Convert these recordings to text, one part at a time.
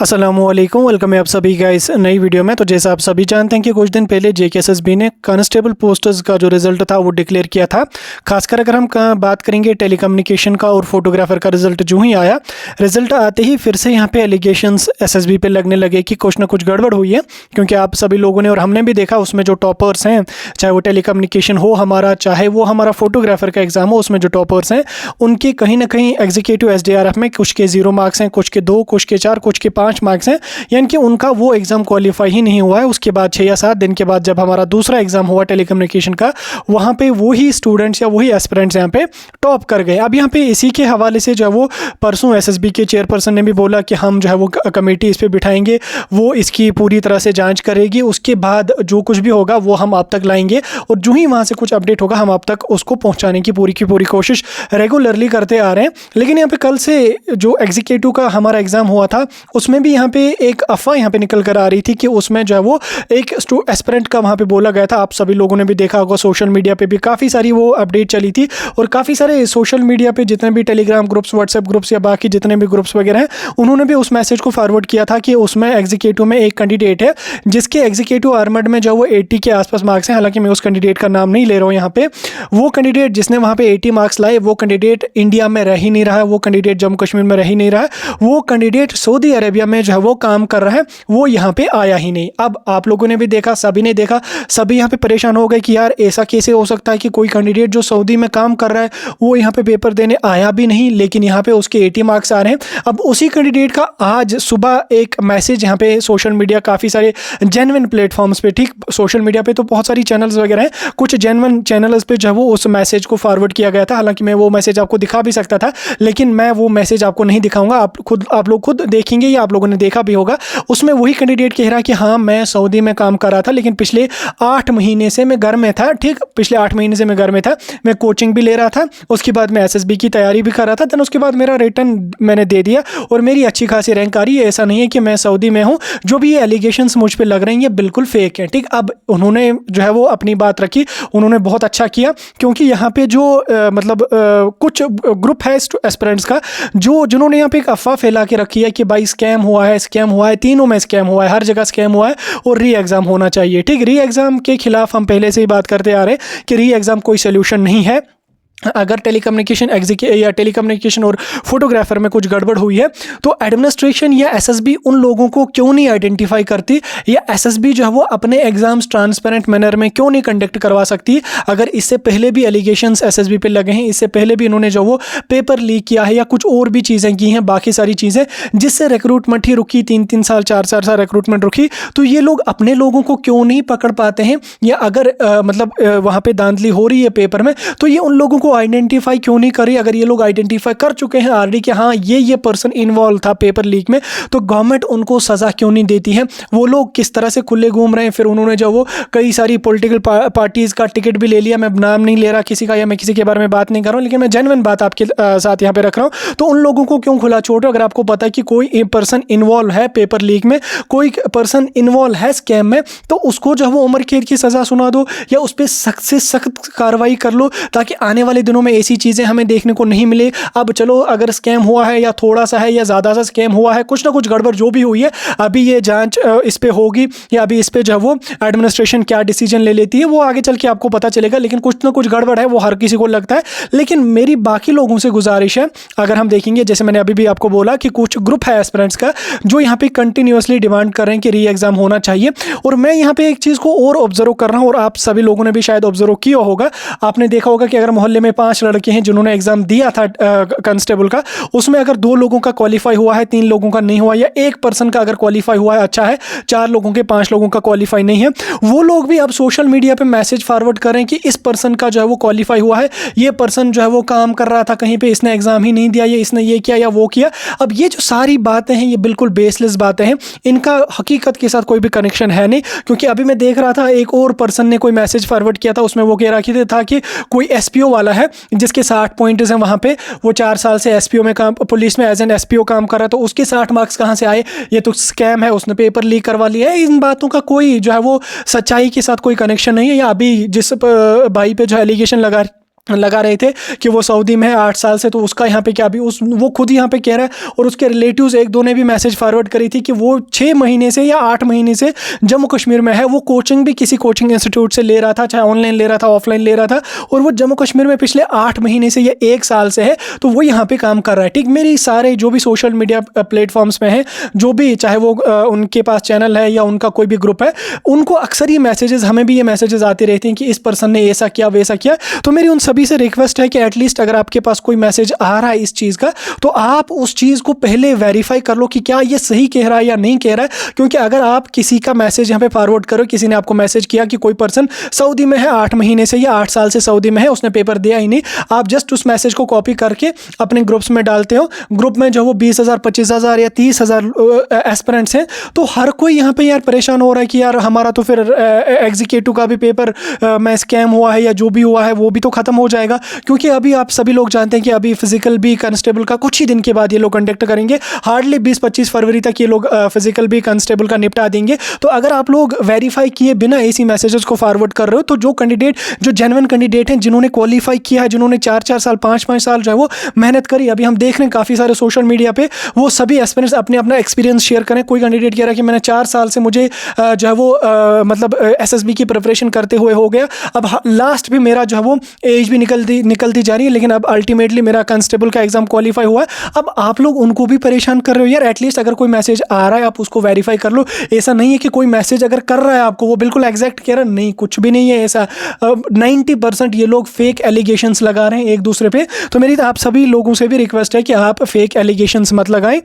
अस्सलामुअलैकुम, वेलकम है आप सभी का इस नई वीडियो में। तो जैसा आप सभी जानते हैं कि कुछ दिन पहले जेकेएसएसबी ने कांस्टेबल पोस्टर्स का जो रिजल्ट था वो डिक्लेयर किया था। खासकर अगर हम बात करेंगे टेलीकम्युनिकेशन का और फोटोग्राफर का रिजल्ट जो ही आया, रिजल्ट आते ही फिर से यहाँ पे एलिगेशंस एसएसबी पे लगने लगे कि कुछ ना कुछ गड़बड़ हुई है। क्योंकि आप सभी लोगों ने और हमने भी देखा उसमें जो टॉपर्स हैं, चाहे वो टेलीकम्युनिकेशन हो हमारा, चाहे वो हमारा फोटोग्राफर का एग्जाम हो, उसमें जो टॉपर्स हैं उनके कहीं ना कहीं एग्जीक्यूटिव एसडीआरएफ में कुछ के 0 मार्क्स हैं, कुछ के 2, कुछ के 4, कुछ के 5 मार्क्स हैं। यानी कि उनका वो एग्जाम क्वालिफाई ही नहीं हुआ है। उसके बाद 6 या 7 दिन के बाद जब हमारा दूसरा एग्जाम हुआ टेलीकम्युनिकेशन का, वहाँ पे वही स्टूडेंट्स या वही एस्पिरेंट्स यहाँ पे टॉप कर गए। अब यहाँ पे इसी के हवाले से जो है वो परसों एसएसबी के चेयरपर्सन ने भी बोला कि हम जो है वो कमेटी इस पर बिठाएंगे, वो इसकी पूरी तरह से जाँच करेगी, उसके बाद जो कुछ भी होगा वो हम आप तक लाएंगे और जो ही वहाँ से कुछ अपडेट होगा हम आप तक उसको पहुँचाने की पूरी कोशिश रेगुलरली करते आ रहे हैं। लेकिन यहाँ पे कल से जो एग्जीक्यूटिव का हमारा एग्जाम हुआ था उसमें भी यहाँ पे एक अफवाह यहाँ पे निकल कर आ रही थी कि उसमें जो है वो एक एस्पिरेंट का वहाँ पे बोला गया था। आप सभी लोगों ने भी देखा होगा, सोशल मीडिया पे भी काफ़ी सारी वो अपडेट चली थी और काफ़ी सारे सोशल मीडिया पे जितने भी टेलीग्राम ग्रुप्स, व्हाट्सएप ग्रुप्स या बाकी जितने भी ग्रुप्स वगैरह हैं, उन्होंने भी उस मैसेज को फॉरवर्ड किया था कि उसमें एग्जीक्यूटिव में एक कैंडिडेट है जिसके एग्जीक्यूटिव आर्मड में जो वो 80 के आसपास मार्क्स हैं। हालांकि मैं उस कैंडिडेट का नाम नहीं ले रहा हूँ यहाँ पे। वो कैंडिडेट जिसने वहाँ पे 80 मार्क्स लाए, वो कैंडिडेट इंडिया में रह ही नहीं रहा है, वो कैंडिडेट जम्मू कश्मीर में रह ही नहीं रहा है, वो कैंडिडेट सऊदी अरेबिया में जो है वो काम कर रहा है, वो यहाँ पे आया ही नहीं। अब आप लोगों ने भी देखा, सभी ने देखा, सभी यहाँ पे परेशान हो गए कि यार ऐसा कैसे हो सकता है कि कोई कैंडिडेट जो सऊदी में काम कर रहा है वो यहाँ पे पेपर देने आया भी नहीं, लेकिन यहाँ पे उसके 80 मार्क्स आ रहे हैं। अब उसी कैंडिडेट का आज सुबह एक मैसेज यहाँ पे सोशल मीडिया, काफ़ी सारे जेन्युइन प्लेटफॉर्म्स पे, ठीक सोशल मीडिया पे तो बहुत सारी चैनल्स वगैरह हैं, कुछ जेन्युइन चैनल्स पे जो है वो उस मैसेज को फॉरवर्ड किया गया था। हालांकि मैं वो मैसेज आपको दिखा भी सकता था, लेकिन मैं वो मैसेज आपको नहीं दिखाऊंगा, आप लोग खुद देखेंगे या आप लोगों ने देखा भी होगा। उसमें वही कैंडिडेट कह रहा कि हाँ मैं सऊदी में काम कर रहा था, लेकिन पिछले 8 महीने से मैं घर में था। ठीक, पिछले 8 महीने से मैं घर में था, मैं कोचिंग भी ले रहा था, उसके बाद मैं एसएसबी की तैयारी भी कर रहा था, देन उसके बाद मेरा रिटर्न मैंने दे दिया और मेरी अच्छी खासी रैंक आ रही है। ऐसा नहीं है कि मैं सऊदी में हूँ। जो भी ये एलिगेशंस मुझ पर लग रहे हैं ये बिल्कुल फेक है। ठीक, अब उन्होंने जो है वो अपनी बात रखी, उन्होंने बहुत अच्छा किया, क्योंकि यहाँ पे जो कुछ ग्रुप है एस्पिरेंट्स का जिन्होंने यहाँ पे एक अफवाह फैला के रखी है कि भाई स्कैम हुआ है, तीनों में स्कैम हुआ है, हर जगह स्कैम हुआ है और री एग्ज़ाम होना चाहिए। ठीक, री एग्ज़ाम के खिलाफ हम पहले से ही बात करते आ रहे हैं कि री एग्ज़ाम कोई सोल्यूशन नहीं है। अगर टेलीकम्युनिकेशन या टेलीकम्युनिकेशन और फोटोग्राफर में कुछ गड़बड़ हुई है तो एडमिनिस्ट्रेशन या एसएसबी उन लोगों को क्यों नहीं आइडेंटिफाई करती, या एसएसबी जो है वो अपने एग्जाम्स ट्रांसपेरेंट मैनर में क्यों नहीं कंडक्ट करवा सकती। अगर इससे पहले भी एलिगेशंस एसएसबी पे लगे हैं, इससे पहले भी इन्होंने जो वो पेपर लीक किया है या कुछ और भी चीज़ें की हैं, बाकी सारी चीज़ें जिससे रिक्रूटमेंट ही रुकी, 3-3 साल 4-4 साल रिक्रूटमेंट रुकी, तो ये लोग अपने लोगों को क्यों नहीं पकड़ पाते हैं। या अगर वहाँ पे धांधली हो रही है पेपर में तो ये उन लोगों को आइडेंटिफाई क्यों नहीं करी। अगर ये लोग आइडेंटिफाई कर चुके हैं ऑलरेडी कि हाँ ये पर्सन इन्वॉल्व था पेपर लीक में, तो गवर्नमेंट उनको सज़ा क्यों नहीं देती है। वो लोग किस तरह से खुले घूम रहे हैं। फिर उन्होंने जो वो कई सारी पॉलिटिकल पार्टीज़ का टिकट भी ले लिया। मैं नाम नहीं ले रहा किसी का, या मैं किसी के बारे में बात नहीं कर रहा हूँ, लेकिन मैं जेन्युइन बात आपके साथ यहाँ पे रख रहा हूँ। तो उन लोगों को क्यों खुला छोड़ रहे हो। अगर आपको पता है कि कोई पर्सन इन्वॉल्व है पेपर लीक में, कोई पर्सन इन्वॉल्व है स्कैम में, तो उसको जो है वो उम्र कैद की सज़ा सुना दो या उस पर सख्त से सख्त कार्रवाई कर लो, ताकि आने वाले दिनों में ऐसी चीज़ें हमें देखने को नहीं मिले। अब चलो अगर स्कैम हुआ है या थोड़ा सा है या ज़्यादा सा स्कैम हुआ है, कुछ ना कुछ गड़बड़ जो भी हुई है, अभी ये जांच इस पे होगी या अभी इस पे जो है वो एडमिनिस्ट्रेशन क्या डिसीजन ले लेती है वो आगे चल के आपको पता चलेगा। लेकिन कुछ ना कुछ गड़बड़ है, वो हर किसी को लगता है। लेकिन मेरी बाकी लोगों से गुजारिश है, अगर हम देखेंगे जैसे मैंने अभी भी आपको बोला कि कुछ ग्रुप है एस्पिरेंट्स का जो यहाँ पे कंटिन्यूसली डिमांड कर रहे हैं कि री एग्ज़ाम होना चाहिए। और मैं यहाँ पे एक चीज़ को और ऑब्जर्व कर रहा हूँ, और आप सभी लोगों ने भी शायद ऑब्जर्व किया होगा। आपने देखा होगा कि अगर मोहल्ले में 5 लड़के हैं जिन्होंने एग्जाम दिया था कांस्टेबल का, उसमें अगर 2 लोगों का क्वालिफाई हुआ है, 3 लोगों का नहीं हुआ, या एक पर्सन का अगर क्वालिफाई हुआ है अच्छा है, 4 लोगों के 5 लोगों का क्वालिफाई नहीं है, वो लोग भी अब सोशल मीडिया पे मैसेज फॉरवर्ड करें कि इस पर्सन का जो है वो क्वालिफाई हुआ है, ये पर्सन जो है वो काम कर रहा था कहीं पे, इसने एग्जाम ही नहीं दिया, ये इसने ये किया या वो किया। अब ये जो सारी बातें हैं ये बिल्कुल बेसलेस बातें हैं, इनका हकीकत के साथ कोई भी कनेक्शन है नहीं। क्योंकि अभी मैं देख रहा था एक और पर्सन ने कोई मैसेज फॉरवर्ड किया था, उसमें वो कह रहा था कि कोई एसपीओ वाला है जिसके 60 पॉइंट्स हैं वहाँ पे, वो 4 साल से एसपीओ में काम, पुलिस में एज एन एसपीओ काम कर रहा है, तो उसके 60 मार्क्स कहाँ से आए, ये तो स्कैम है, उसने पेपर लीक करवा लिया है। इन बातों का कोई जो है वो सच्चाई के साथ कोई कनेक्शन नहीं है। या अभी जिस भाई पे जो एलिगेशन लगा रहे थे कि वो सऊदी में है 8 साल से, तो उसका यहाँ पे क्या भी वो खुद यहाँ पे कह रहा है, और उसके रिलेटिव्स एक दो ने भी मैसेज फॉरवर्ड करी थी कि वो 6 महीने से या 8 महीने से जम्मू कश्मीर में है। वो कोचिंग भी किसी कोचिंग इंस्टीट्यूट से ले रहा था, चाहे ऑनलाइन ले रहा था ऑफलाइन ले रहा था, और वो जम्मू कश्मीर में पिछले 8 महीने से या 1 साल से है, तो वो यहाँ पे काम कर रहा है। ठीक, मेरी सारे जो भी सोशल मीडिया प्लेटफॉर्म्स में है, जो भी चाहे वो उनके पास चैनल है या उनका कोई भी ग्रुप है, उनको अक्सर ये मैसेजेस, हमें भी ये मैसेजेस आते रहते हैं कि इस पर्सन ने ऐसा किया वैसा किया। तो मेरी उन सभी से रिक्वेस्ट है कि एटलीस्ट अगर आपके पास कोई मैसेज आ रहा है इस चीज़ का, तो आप उस चीज़ को पहले वेरीफाई कर लो कि क्या ये सही कह रहा है या नहीं कह रहा है। क्योंकि अगर आप किसी का मैसेज यहाँ पे फॉरवर्ड करो, किसी ने आपको मैसेज किया कि कोई पर्सन सऊदी में है 8 महीने से या 8 साल से सऊदी में है, उसने पेपर दिया ही नहीं, आप जस्ट उस मैसेज को कॉपी करके अपने ग्रुप्स में डालते हो, ग्रुप में जो वो 20,000 25,000 या 30,000 एस्पिरेंट्स हैं, तो हर कोई यहाँ पे यार परेशान हो रहा है कि यार हमारा तो फिर एग्जीक्यूटिव का भी पेपर में स्कैम हुआ है या जो भी हुआ है वो भी तो ख़त्म हो जाएगा। क्योंकि अभी आप सभी लोग जानते हैं कि अभी फिजिकल भी कांस्टेबल का कुछ ही दिन के बाद ये लोग कंडक्ट करेंगे, हार्डली 20-25 फरवरी तक ये लोग फिजिकल भी कांस्टेबल का निपटा देंगे। तो अगर आप लोग वेरीफाई किए बिना ऐसी मैसेजेस को फॉरवर्ड कर रहे हो, तो जो कैंडिडेट, जो जेन्युइन कैंडिडेट हैं, जिन्होंने क्वालिफाई किया है, जिन्होंने 4-4 साल 5-5 साल जो है वो मेहनत करी, अभी हम देख रहे हैं काफ़ी सारे सोशल मीडिया पे वो सभी एस्पिरेंट्स अपने अपना एक्सपीरियंस शेयर करें। कोई कैंडिडेट कह रहा है कि मैंने 4 साल से मुझे जो है वो मतलब एसएसबी की प्रिपरेशन करते हुए हो गया, अब लास्ट भी मेरा जो है वो एज भी निकलती जा रही है, लेकिन अब अल्टीमेटली मेरा कांस्टेबल का एग्जाम क्वालिफाई हुआ है। अब आप लोग उनको भी परेशान कर रहे हो यार। एटलीस्ट अगर कोई मैसेज आ रहा है आप उसको वेरीफाई कर लो। ऐसा नहीं है कि कोई मैसेज अगर कर रहा है आपको वो बिल्कुल एग्जैक्ट कह रहा है, नहीं, कुछ भी नहीं है ऐसा। 90% ये लोग फेक एलिगेशंस लगा रहे हैं एक दूसरे पे। तो मेरी आप सभी लोगों से भी रिक्वेस्ट है कि आप फेक एलिगेशंस मत लगाएं।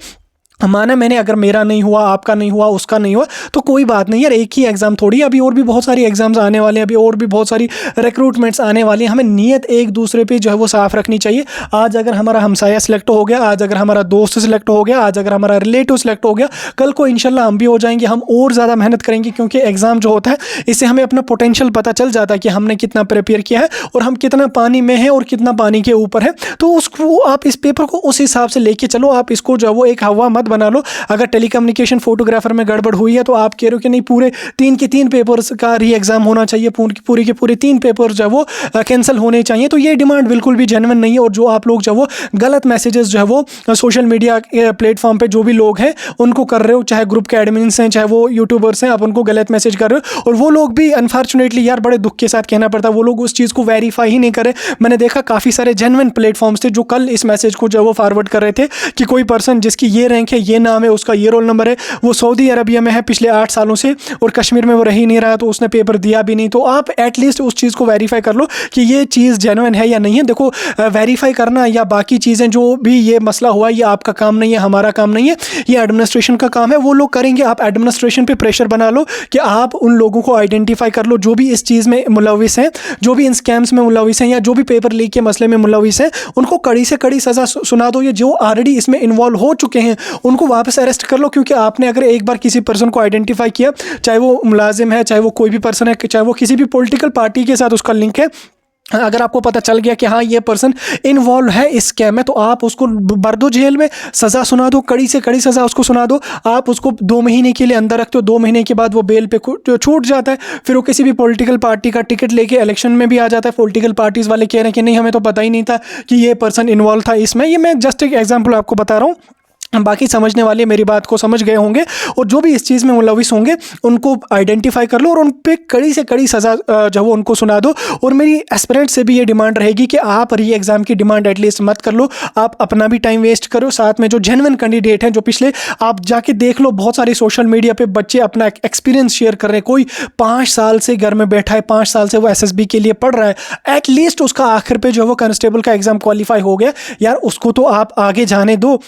माना मैंने, अगर मेरा नहीं हुआ, आपका नहीं हुआ, उसका नहीं हुआ, तो कोई बात नहीं यार, एक ही एग्ज़ाम थोड़ी, अभी और भी बहुत सारी एग्जाम्स आने वाले हैं, अभी और भी बहुत सारी रिक्रूटमेंट्स आने वाली हैं। हमें नीयत एक दूसरे पे जो है वो साफ़ रखनी चाहिए। आज अगर हमारा हमसाया सेलेक्ट हो गया, आज अगर हमारा दोस्त सेलेक्ट हो गया, आज अगर हमारा रिलेटिव सेलेक्ट हो गया, कल को इंशाल्लाह हम भी हो जाएंगे। हम और ज़्यादा मेहनत करेंगे, क्योंकि एग्ज़ाम जो होता है इससे हमें अपना पोटेंशियल पता चल जाता है कि हमने कितना प्रिपेयर किया है और हम कितना पानी में हैं और कितना पानी के ऊपर है। तो उसको आप इस पेपर को उस हिसाब से लेके चलो। आप इसको जो है वो एक हवा मत बना लो। अगर टेलीकम्युनिकेशन फोटोग्राफर में गड़बड़ हुई है तो आप कह रहे हो कि नहीं, पूरे 3 के 3 पेपर्स का री एग्ज़ाम होना चाहिए, पूरी के पूरे 3 पेपर जो है वो कैंसिल होने चाहिए। तो ये डिमांड बिल्कुल भी जेन्युइन नहीं है। और जो आप लोग जो है वो गलत मैसेजेस जो है वो सोशल मीडिया प्लेटफॉर्म पे जो भी लोग हैं उनको कर रहे हो, चाहे ग्रुप के एडमिन्स हैं, चाहे वो यूट्यूबर्स हैं, आप उनको गलत मैसेज कर रहे हो। और वो लोग भी अनफॉर्चुनेटली यार, बड़े दुख के साथ कहना पड़ता है, वो लोग उस चीज़ को वेरीफाई ही नहीं करे। मैंने देखा काफ़ी सारे जेन्युइन प्लेटफॉर्म्स थे जो कल इस मैसेज को जो है वो फॉरवर्ड कर रहे थे कि कोई पर्सन जिसकी ये रैंक है, ये नाम है, उसका ये रोल नंबर है, वो सऊदी अरबिया में है पिछले 8 सालों से और कश्मीर में वो रह ही नहीं रहा, तो उसने पेपर दिया भी नहीं। तो आप एटलीस्ट उस चीज़ को वेरीफाई कर लो कि ये चीज़ जेन्युइन है या नहीं है। देखो, वेरीफाई करना या बाकी चीज़ें जो भी ये मसला हुआ, ये आपका काम नहीं है, हमारा काम नहीं है, ये एडमिनिस्ट्रेशन का काम है, वो लोग करेंगे। आप एडमिनिस्ट्रेशन पे प्रेशर बना लो कि आप उन लोगों को आइडेंटिफाई कर लो जो भी इस चीज़ में मुलविस हैं, जो भी इन स्कैम्स में मुलविस हैं या जो भी पेपर लीक के मसले में मुलविस हैं, उनको कड़ी से कड़ी सज़ा सुना दो। ये जो ऑलरेडी इसमें इन्वॉल्व हो चुके हैं उनको वापस अरेस्ट कर लो। क्योंकि आपने अगर एक बार किसी पर्सन को आइडेंटिफाई किया, चाहे वो मुलाजिम है, चाहे वो कोई भी पर्सन है, चाहे वो किसी भी पॉलिटिकल पार्टी के साथ उसका लिंक है, अगर आपको पता चल गया कि हाँ ये पर्सन इन्वॉल्व है इस स्कैम में, तो आप उसको भर दो जेल में, सज़ा सुना दो, कड़ी से कड़ी सज़ा उसको सुना दो। आप उसको 2 महीने के लिए अंदर रखते हो, 2 महीने के बाद वो बेल पे छूट जाता है, फिर वो किसी भी पॉलिटिकल पार्टी का टिकट लेके इलेक्शन में भी आ जाता है। पॉलिटिकल पार्टीज़ वाले कह रहे हैं कि नहीं, हमें तो पता ही नहीं था कि ये पर्सन इन्वॉल्व था इसमें। ये मैं जस्ट एक एग्जाम्पल आपको बता रहा हूँ, बाकी समझने वाले मेरी बात को समझ गए होंगे। और जो भी इस चीज़ में मुलविस होंगे उनको आइडेंटिफाई कर लो और उन पे कड़ी से कड़ी सज़ा जो वो उनको सुना दो। और मेरी एस्पिरेंट से भी ये डिमांड रहेगी कि आप री एग्ज़ाम की डिमांड एटलीस्ट मत कर लो। आप अपना भी टाइम वेस्ट करो, साथ में जो जेन्युइन कैंडिडेट हैं, जो पिछले, आप जाके देख लो, बहुत सारे सोशल मीडिया पे बच्चे अपना एक्सपीरियंस शेयर कर रहे हैं। कोई 5 साल से घर में बैठा है, 5 साल से वो एसएसबी के लिए पढ़ रहा है, एटलीस्ट उसका आखिर पे जो है वो कांस्टेबल का एग्ज़ाम क्वालिफाई हो गया। यार उसको तो आप आगे जाने दो।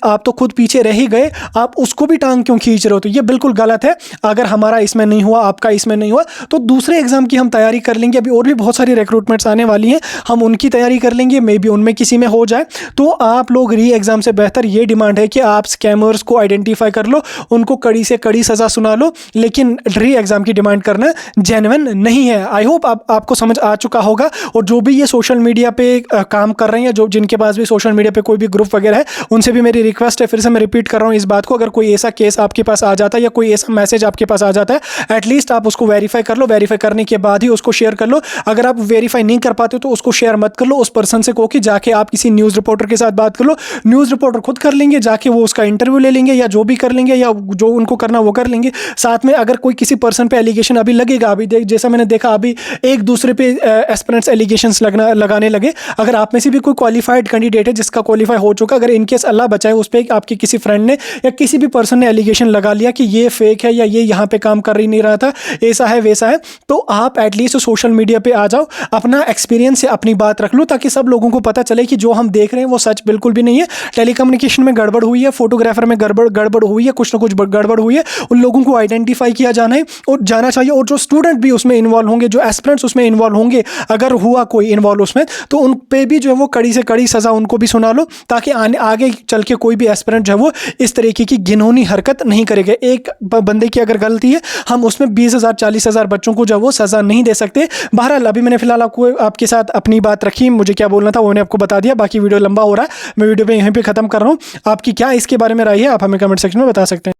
आप तो खुद पीछे रह ही गए, आप उसको भी टांग क्यों खींच रहे हो? तो ये बिल्कुल गलत है। अगर हमारा इसमें नहीं हुआ, आपका इसमें नहीं हुआ, तो दूसरे एग्जाम की हम तैयारी कर लेंगे। अभी और भी बहुत सारी रिक्रूटमेंट्स आने वाली हैं, हम उनकी तैयारी कर लेंगे, मे बी उनमें किसी में हो जाए। तो आप लोग री एग्जाम से बेहतर ये डिमांड है कि आप स्कैमर्स को आइडेंटिफाई कर लो, उनको कड़ी से कड़ी सज़ा सुना लो, लेकिन री एग्जाम की डिमांड करना जेन्युइन नहीं है। आई होप आपको समझ आ चुका होगा। और जो भी ये सोशल मीडिया पे काम कर रहे हैं, जो जिनके पास भी सोशल मीडिया पे कोई भी ग्रुप वगैरह है, उनसे भी मेरी रिक्वेस्ट है, फिर से मैं रिपीट कर रहा हूँ इस बात को, अगर कोई ऐसा केस आपके पास आ जाता है या कोई ऐसा मैसेज आपके पास आ जाता है, एटलीस्ट आप उसको वेरीफाई कर लो। वेरीफाई करने के बाद ही उसको शेयर कर लो। अगर आप वेरीफाई नहीं कर पाते तो उसको शेयर मत कर लो। उस पर्सन से कहो कि जाके आप किसी न्यूज़ रिपोर्टर के साथ बात कर लो। न्यूज़ रिपोर्टर खुद कर लेंगे, जाके वो उसका इंटरव्यू ले लेंगे या जो भी कर लेंगे, या जो उनको करना वो कर लेंगे। साथ में अगर कोई किसी पर्सन पे एलिगेशन अभी लगेगा, अभी जैसा मैंने देखा अभी एक दूसरे पे एस्पिरेंट्स एलिगेशंस लगाने लगे। अगर आप में से भी कोई क्वालिफाइड कैंडिडेट है जिसका क्वालिफाई हो चुका, अगर इनकेस अल्लाह बचाए उस पर आपके किसी फ्रेंड ने या किसी भी पर्सन ने एलिगेशन लगा लिया कि ये फेक है या ये यहाँ पे काम कर ही नहीं रहा था, ऐसा है वैसा है, तो आप एटलीस्ट सोशल मीडिया पे आ जाओ, अपना एक्सपीरियंस से अपनी बात रख लो, ताकि सब लोगों को पता चले कि जो हम देख रहे हैं वो सच बिल्कुल भी नहीं है। टेलीकम्युनिकेशन में गड़बड़ हुई है, फोटोग्राफर में गड़बड़ हुई है, कुछ ना कुछ गड़बड़ हुई है, उन लोगों को आइडेंटिफाई किया जाना है और जाना चाहिए। और जो स्टूडेंट भी उसमें इन्वॉल्व होंगे, जो एस्पिरेंट्स उसमें इन्वॉल्व होंगे, अगर हुआ कोई इन्वॉल्व उसमें, तो उन पे भी जो है वो कड़ी से कड़ी सज़ा उनको भी सुना लो, ताकि आगे चल के कोई भी एस्पिरेंट जो है वो इस तरीके की घिनौनी हरकत नहीं करेगा। एक बंदे की अगर गलती है, हम उसमें 20,000 40,000 बच्चों को जो है वो सज़ा नहीं दे सकते। बहरहाल अभी मैंने फिलहाल आपके साथ अपनी बात रखी, मुझे क्या बोलना था वो मैंने आपको बता दिया। बाकी वीडियो लंबा हो रहा है, मैं वीडियो पे यहीं पे ख़त्म कर रहा हूँ। आपकी क्या इसके बारे में राय है, आप हमें कमेंट सेक्शन में बता सकते हैं।